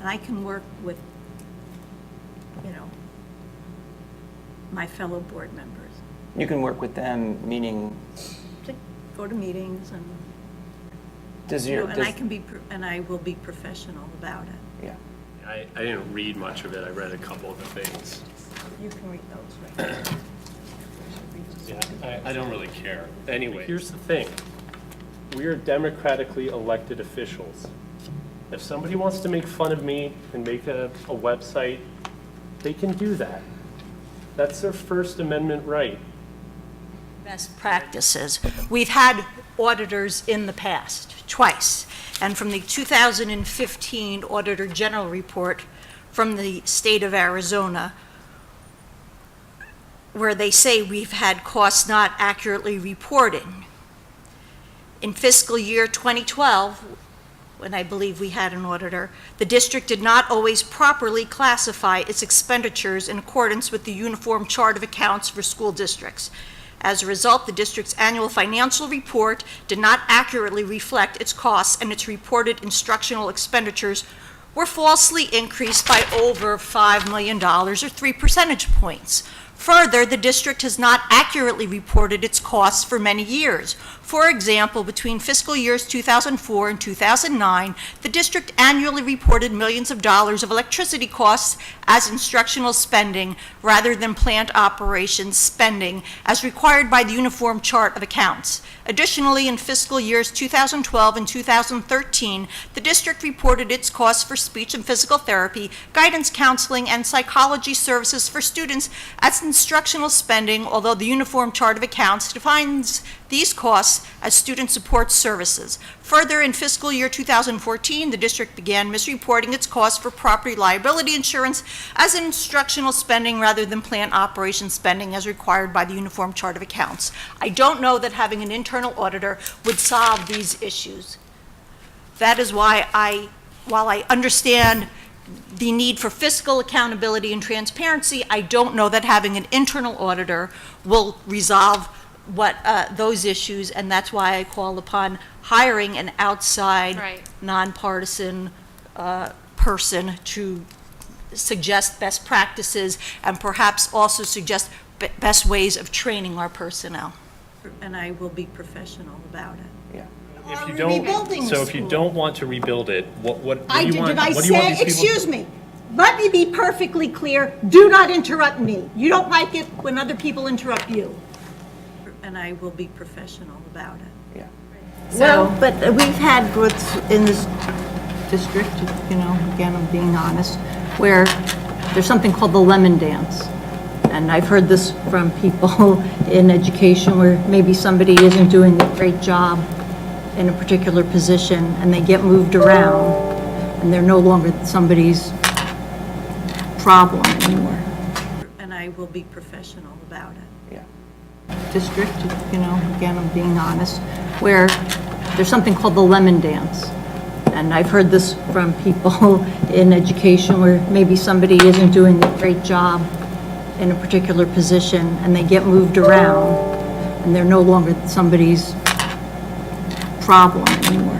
And I can work with, my fellow board members. You can work with them, meaning, To go to meetings and, does you your, know, and does, I can be, and I will be professional about it. yeah. I didn't read much of it. I read a couple of the things. You can read those, right? Yeah, I don't really care. Anyway, here's the thing. We are democratically elected officials. If somebody wants to make fun of me and make a website, they can do that. That's their First Amendment right. Best practices. We've had auditors in the past, twice. And from the 2015 Auditor General Report from the state of Arizona, where they say we've had costs not accurately reported. In fiscal year 2012, when I believe we had an auditor, the district did not always properly classify its expenditures in accordance with the Uniform Chart of Accounts for school districts. As a result, the district's annual financial report did not accurately reflect its costs, and its reported instructional expenditures were falsely increased by over $5 million, or 3 percentage points. Further, the district has not accurately reported its costs for many years. For example, between fiscal years 2004 and 2009, the district annually reported millions of dollars of electricity costs as instructional spending rather than plant operations spending as required by the Uniform Chart of Accounts. Additionally, in fiscal years 2012 and 2013, the district reported its costs for speech and physical therapy, guidance counseling, and psychology services for students as instructional spending, although the Uniform Chart of Accounts defines these costs as student support services. Further, in fiscal year 2014, the district began misreporting its costs for property liability insurance as instructional spending rather than plant operation spending as required by the Uniform Chart of Accounts. I don't know that having an internal auditor would solve these issues. That is why while I understand the need for fiscal accountability and transparency, I don't know that having an internal auditor will resolve those issues, and that's why I call upon hiring an outside, nonpartisan person to suggest best practices and perhaps also suggest best ways of training our personnel. And I will be professional about it. Yeah. If you rebuilding don't, the so if you school. don't want to rebuild it, what do I you did, want? did I what do you want say, these people to excuse me, let me be perfectly clear, do not interrupt me. You don't like it when other people interrupt you. And I will be professional about it. Yeah. Well, but we've had growths in this district, again, I'm being honest, where there's something called the lemon dance. And I've heard this from people in education where maybe somebody isn't doing a great job in a particular position and they get moved around and they're no longer somebody's problem anymore. And I will be professional about it. Yeah. District, again, I'm being honest, where there's something called the lemon dance. And I've heard this from people in education where maybe somebody isn't doing a great job in a particular position and they get moved around and they're no longer somebody's problem anymore.